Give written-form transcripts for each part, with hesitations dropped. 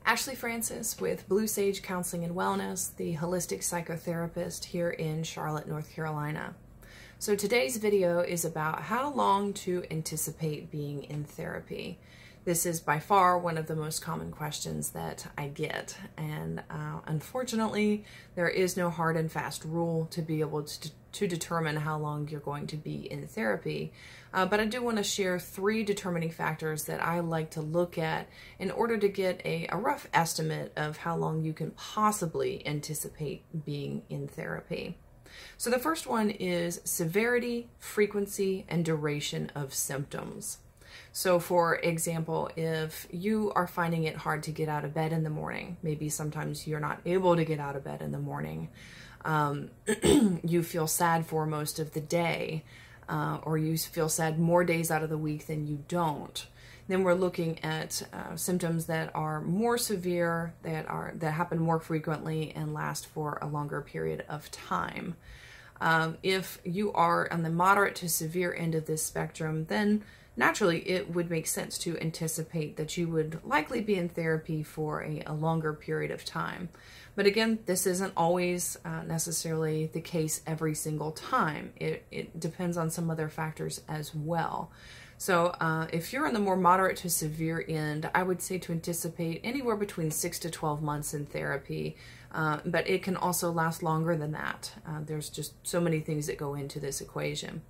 Ashley Francis with Blue Sage Counseling and Wellness, the holistic psychotherapist here in Charlotte, North Carolina. So today's video is about how long to anticipate being in therapy. This is by far one of the most common questions that I get, and unfortunately there is no hard and fast rule to be able to determine how long you're going to be in therapy. But I do want to share 3 determining factors that I like to look at in order to get a rough estimate of how long you can possibly anticipate being in therapy. So the first one is severity, frequency, and duration of symptoms. So for example, if you are finding it hard to get out of bed in the morning, maybe sometimes you're not able to get out of bed in the morning, you feel sad for most of the day, or you feel sad more days out of the week than you don't, then we're looking at symptoms that are more severe, that happen more frequently and last for a longer period of time. If you are on the moderate to severe end of this spectrum, then naturally it would make sense to anticipate that you would likely be in therapy for a longer period of time. But again, this isn't always necessarily the case every single time. It depends on some other factors as well. So if you're in the more moderate to severe end, I would say to anticipate anywhere between 6 to 12 months in therapy, but it can also last longer than that. There's just so many things that go into this equation.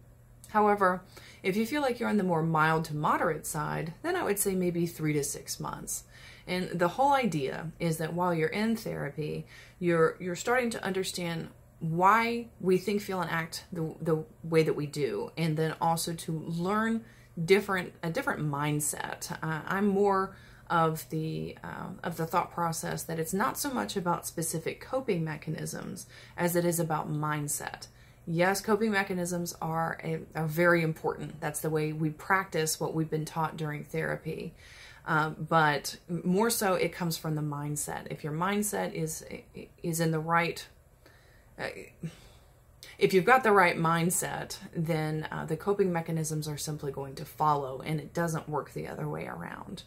However, if you feel like you're on the more mild to moderate side, then I would say maybe 3 to 6 months. And the whole idea is that while you're in therapy, you're starting to understand why we think, feel, and act the way that we do, and then also to learn a different mindset. I'm more of the thought process that it's not so much about specific coping mechanisms as it is about mindset. Yes, coping mechanisms are very important. That's the way we practice what we've been taught during therapy. But more so, it comes from the mindset. If your mindset is in the right, if you've got the right mindset, then the coping mechanisms are simply going to follow, and it doesn't work the other way around.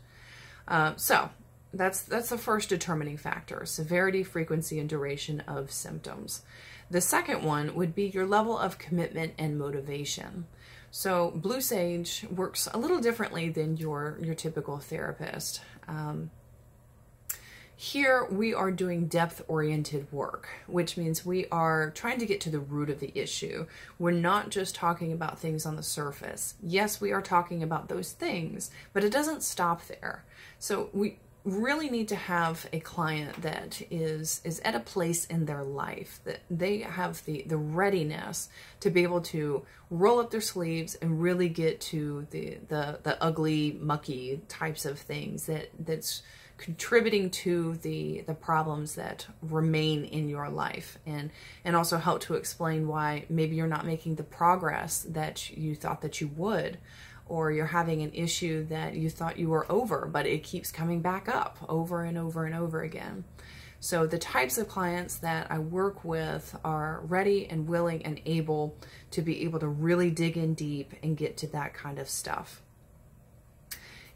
So that's the first determining factor: severity, frequency, and duration of symptoms. The second one would be your level of commitment and motivation. So Blue Sage works a little differently than your typical therapist. Here we are doing depth-oriented work, which means we are trying to get to the root of the issue. We're not just talking about things on the surface. Yes, we are talking about those things, but it doesn't stop there. So we really need to have a client that is at a place in their life that they have the readiness to be able to roll up their sleeves and really get to the ugly, mucky types of things that's contributing to the problems that remain in your life, and also help to explain why maybe you're not making the progress that you thought that you would, or you're having an issue that you thought you were over, but it keeps coming back up over and over and over again. So the types of clients that I work with are ready and willing and able to be able to really dig in deep and get to that kind of stuff.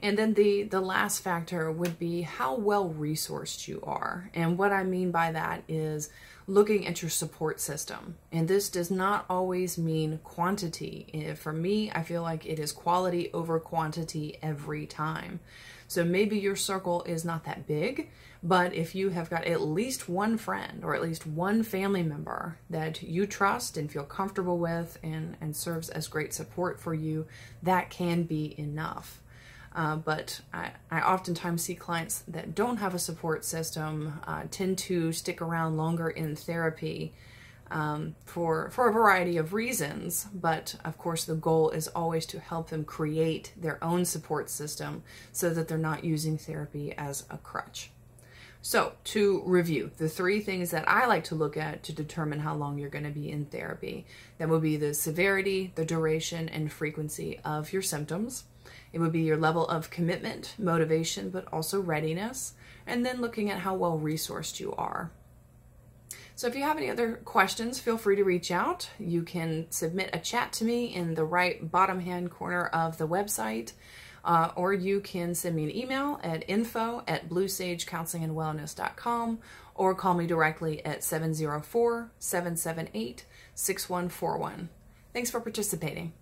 And then the last factor would be how well resourced you are. And what I mean by that is looking at your support system. And this does not always mean quantity. For me, I feel like it is quality over quantity every time. So maybe your circle is not that big, but if you have got at least one friend or at least one family member that you trust and feel comfortable with and serves as great support for you, that can be enough. But I oftentimes see clients that don't have a support system tend to stick around longer in therapy for a variety of reasons. But of course, the goal is always to help them create their own support system so that they're not using therapy as a crutch. So to review, the 3 things that I like to look at to determine how long you're going to be in therapy, that would be the severity, the duration, and frequency of your symptoms. It would be your level of commitment, motivation, but also readiness, and then looking at how well resourced you are. So if you have any other questions, feel free to reach out. You can submit a chat to me in the right bottom hand corner of the website, or you can send me an email at info@bluesagecounselingandwellness.com or call me directly at 704-778-6141. Thanks for participating.